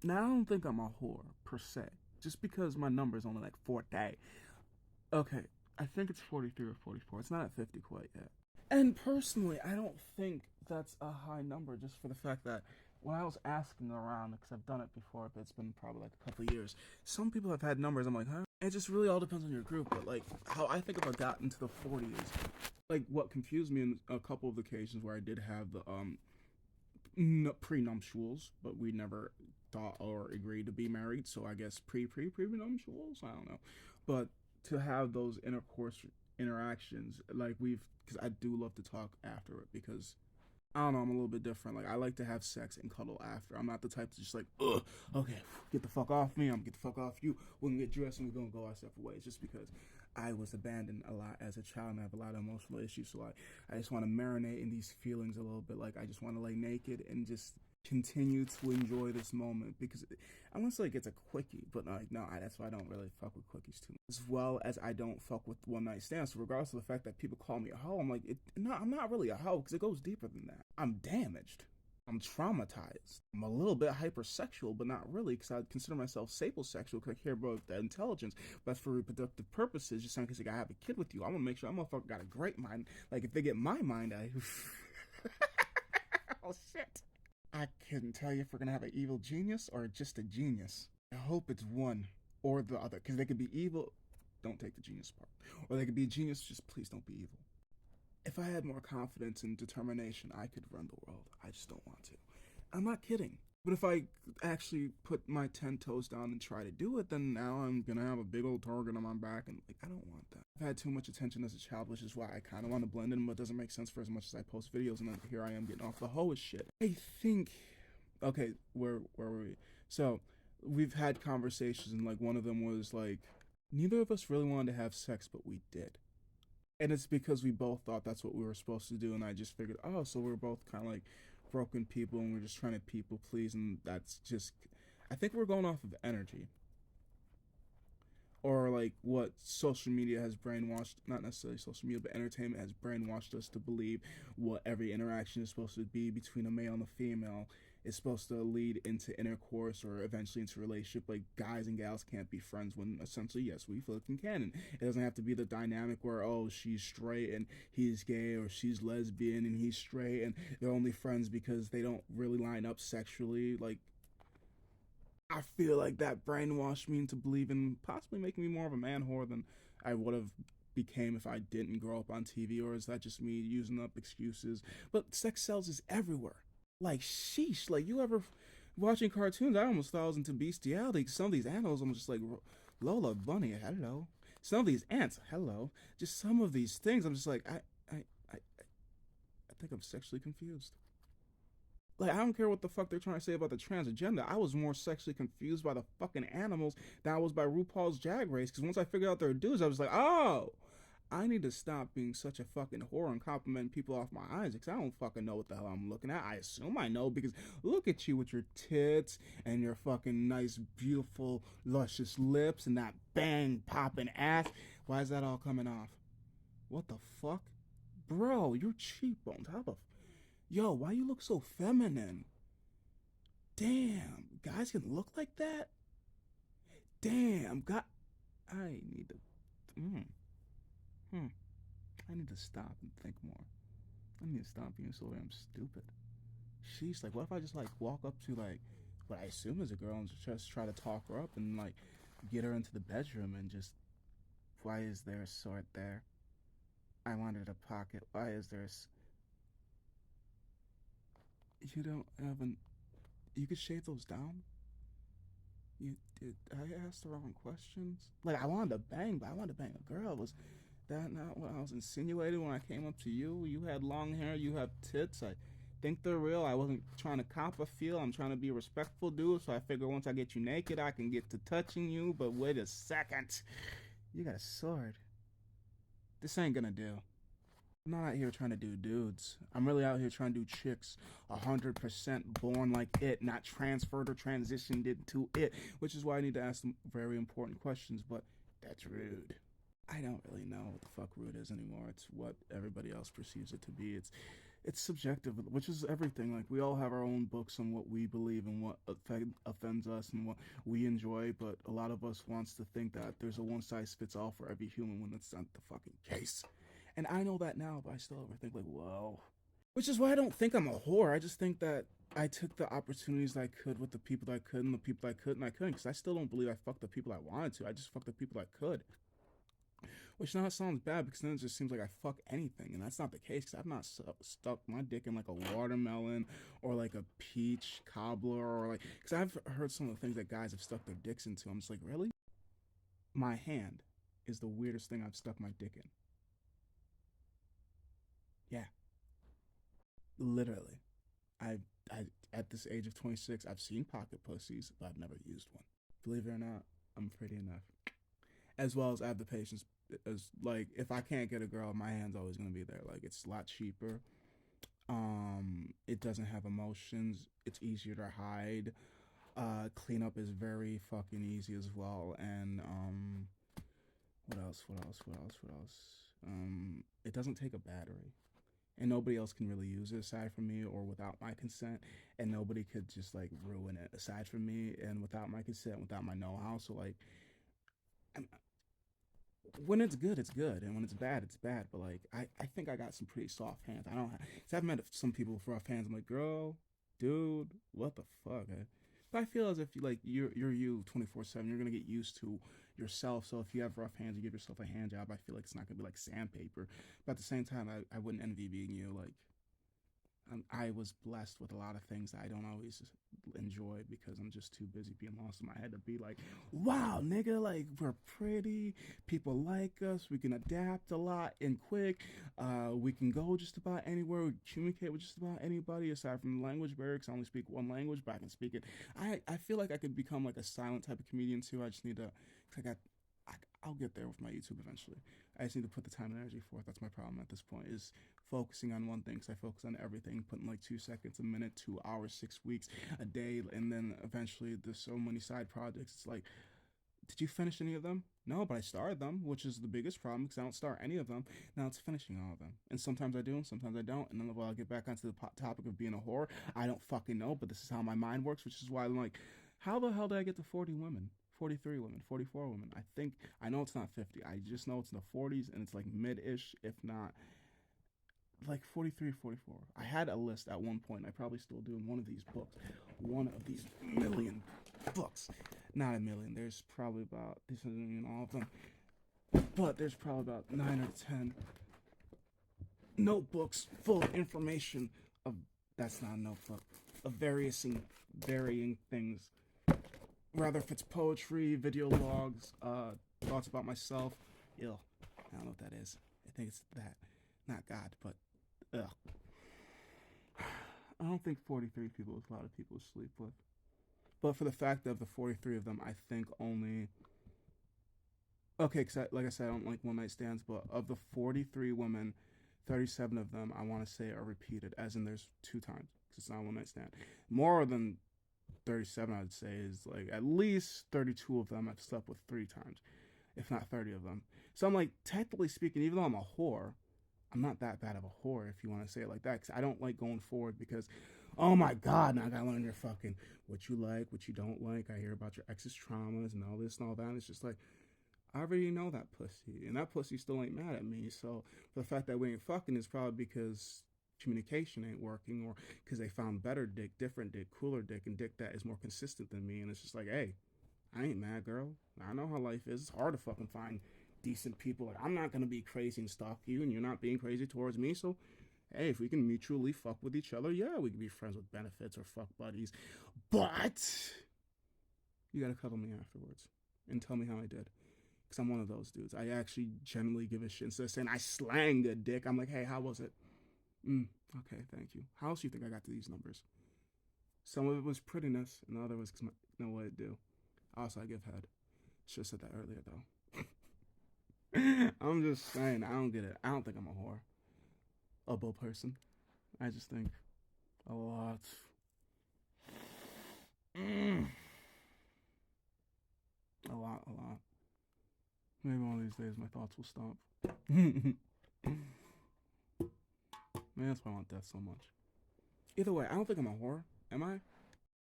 Now, I don't think I'm a whore, per se. Just because my number is only like 40. Okay, I think it's 43 or 44. It's not at 50 quite yet. And personally, I don't think that's a high number just for the fact that when I was asking around, because I've done it before, but it's been probably like a couple of years, some people have had numbers. I'm like, huh? It just really all depends on your group. But like, how I think if I got into the 40s, like what confused me in a couple of occasions where I did have the prenuptials, but we never thought or agreed to be married. So I guess prenuptials. I don't know, but to have those intercourse interactions, like because I do love to talk after it because I don't know, I'm a little bit different. Like I like to have sex and cuddle after. I'm not the type to just like, ugh, okay, get the fuck off me. I'm get the fuck off you. We're gonna get dressed and we're gonna go our separate ways. Just because I was abandoned a lot as a child and I have a lot of emotional issues. So I just want to marinate in these feelings a little bit. Like I just want to lay naked and just continue to enjoy this moment because I want to say like it's a quickie, but like no, that's why I don't really fuck with quickies too much. As well as I don't fuck with one night stands. So regardless of the fact that people call me a hoe, I'm like, no, I'm not really a hoe because it goes deeper than that. I'm damaged. I'm traumatized. I'm a little bit hypersexual, but not really, because I consider myself sapiosexual because I care about the intelligence. But for reproductive purposes, just in case I have a kid with you, I'm gonna make sure that motherfucker got a great mind. Like if they get my mind, oh shit. I couldn't tell you if we're gonna have an evil genius or just a genius. I hope it's one or the other, because they could be evil. Don't take the genius part, or they could be a genius. Just please don't be evil. If I had more confidence and determination, I could run the world. I just don't want to. I'm not kidding. But if I actually put my 10 toes down and try to do it, then now I'm gonna have a big old target on my back, and like I don't want that. I've had too much attention as a child, which is why I kind of want to blend in, but it doesn't make sense for as much as I post videos, and then here I am getting off the hoe as shit. I think, okay, where were we? So we've had conversations, and like one of them was like, neither of us really wanted to have sex, but we did, and it's because we both thought that's what we were supposed to do, and I just figured, oh, so we're both kind of like broken people and we're just trying to people please, and that's just, I think we're going off of energy, or like what social media has brainwashed, not necessarily social media, but entertainment has brainwashed us to believe what every interaction is supposed to be between a male and a female is supposed to lead into intercourse or eventually into a relationship. Like guys and gals can't be friends when essentially, yes, we fucking can. And it doesn't have to be the dynamic where, oh, she's straight and he's gay, or she's lesbian and he's straight and they're only friends because they don't really line up sexually. Like I feel like that brainwashed me into believing, possibly making me more of a man whore than I would have became if I didn't grow up on TV. Or is that just me using up excuses? But sex sells is everywhere. Like sheesh, like you ever watching cartoons? I almost thought I was into bestiality. Some of these animals, I'm just like Lola Bunny, hello. Some of these ants, hello. Just some of these things, I'm just like I think I'm sexually confused. Like, I don't care what the fuck they're trying to say about the trans agenda. I was more sexually confused by the fucking animals than I was by RuPaul's Drag Race. Because once I figured out their dudes, I was like, oh, I need to stop being such a fucking whore and complimenting people off my eyes. Because I don't fucking know what the hell I'm looking at. I assume I know because look at you with your tits and your fucking nice, beautiful, luscious lips and that bang popping ass. Why is that all coming off? What the fuck? Bro, your cheekbones. How the Yo, why you look so feminine? Damn, guys can look like that? Damn, God, I need to, mm, hmm, I need to stop and think more. I need to stop being so damn stupid. She's like, what if I just like walk up to like what I assume is a girl and just try to talk her up and like get her into the bedroom and just, why is there a sword there? I wanted a pocket. Why is there you don't have an, you could shave those down? You did I asked the wrong questions? Like I wanted to bang, but I wanted to bang a girl. Was that not what I was insinuating when I came up to you? You had long hair, you have tits. I think they're real. I wasn't trying to cop a feel. I'm trying to be a respectful dude. So I figure once I get you naked, I can get to touching you. But wait a second, you got a sword. This ain't gonna do. I'm not out here trying to do dudes. I'm really out here trying to do chicks. 100% born like it, not transferred or transitioned into it. Which is why I need to ask them very important questions, but that's rude. I don't really know what the fuck rude is anymore. It's what everybody else perceives it to be. it's subjective, which is everything. Like, we all have our own books on what we believe and what offends us and what we enjoy, but a lot of us wants to think that there's a one size fits all for every human when that's not the fucking case. And I know that now, but I still overthink, like, well, which is why I don't think I'm a whore. I just think that I took the opportunities I could with the people that I could and the people I couldn't. I couldn't because I still don't believe I fucked the people I wanted to. I just fucked the people I could. Which now sounds bad because then it just seems like I fuck anything, and that's not the case. Cause I've not stuck my dick in like a watermelon or like a peach cobbler or like. Because I've heard some of the things that guys have stuck their dicks into. I'm just like, really? My hand is the weirdest thing I've stuck my dick in. Yeah, literally. I at this age of 26, I've seen pocket pussies, but I've never used one. Believe it or not, I'm pretty enough. As well as I have the patience. As like, if I can't get a girl, my hand's always gonna be there. Like, it's a lot cheaper. It doesn't have emotions. It's easier to hide. Cleanup is very fucking easy as well. And what else? What else? What else? What else? It doesn't take a battery, and nobody else can really use it aside from me or without my consent, and nobody could just like ruin it aside from me and without my consent, without my know-how. So like, when it's good, it's good, and when it's bad, it's bad. But like, I think I got some pretty soft hands. I don't. Cause I've met some people with rough hands. I'm like, girl, dude, what the fuck? Eh? But I feel as if you're you 24/7. You're gonna get used to yourself. So if you have rough hands, you give yourself a hand job. I feel like it's not gonna be like sandpaper. But at the same time, I wouldn't envy being you. Like, I was blessed with a lot of things that I don't always enjoy because I'm just too busy being lost in my head to be like, wow, nigga, like, we're pretty, people like us, we can adapt a lot and quick, we can go just about anywhere, we communicate with just about anybody aside from the language barrier because I only speak one language, but I can speak it. I feel like I could become like a silent type of comedian too. I just need to, cause I'll get there with my YouTube eventually. I just need to put the time and energy forth. That's my problem at this point, is focusing on one thing. Because I focus on everything, putting like 2 seconds, a minute, 2 hours, 6 weeks, a day, and then eventually there's so many side projects. It's like, did you finish any of them? No, but I started them, which is the biggest problem because I don't start any of them. Now it's finishing all of them. And sometimes I do, and sometimes I don't. And then when I get back onto the topic of being a whore, I don't fucking know, but this is how my mind works, which is why I'm like, how the hell did I get to 40 women? 43 women, 44 women. I know it's not 50. I just know it's in the 40s and it's like mid ish, if not like 43, 44. I had a list at one point. I probably still do in one of these books. One of these million books. Not a million. There's probably about, this isn't even all of them, but there's probably about 9 or 10 notebooks full of information of, that's not a notebook, of varying things. Rather if it's poetry, video logs, thoughts about myself. Ill. I don't know what that is. I think it's that. Not God, but ugh. I don't think 43 people is a lot of people to sleep with. But for the fact of the 43 of them, I think only. Okay, because like I said, I don't like one night stands, but of the 43 women, 37 of them I want to say are repeated, as in there's 2 times, because it's not a one night stand. More than 37, I'd say, is like at least 32 of them I've slept with 3 times, if not 30 of them. So I'm like, technically speaking, even though I'm a whore, I'm not that bad of a whore, if you want to say it like that, because I don't like going forward because, oh my God, now I gotta learn your fucking, what you like, what you don't like. I hear about your ex's traumas and all this and all that. And it's just like, I already know that pussy, and that pussy still ain't mad at me. So the fact that we ain't fucking is probably because communication ain't working, or because they found better dick, different dick, cooler dick, and dick that is more consistent than me. And it's just like, hey, I ain't mad, girl. I know how life is. It's hard to fucking find decent people. Like, I'm not gonna be crazy and stalk you, and you're not being crazy towards me. So, hey, if we can mutually fuck with each other, yeah, we can be friends with benefits or fuck buddies. But you gotta cuddle me afterwards and tell me how I did. Because I'm one of those dudes. I actually genuinely give a shit. Instead of saying I slang a dick, I'm like, hey, how was it? Okay, thank you. How else do you think I got to these numbers? Some of it was prettiness, and the other was because I know what I do. Also, I give head. Should have said that earlier, though. I'm just saying, I don't get it. I don't think I'm a whore. A bull person. I just think a lot. A lot, a lot. Maybe one of these days my thoughts will stop. Man, that's why I want death so much. Either way, I don't think I'm a whore. Am I?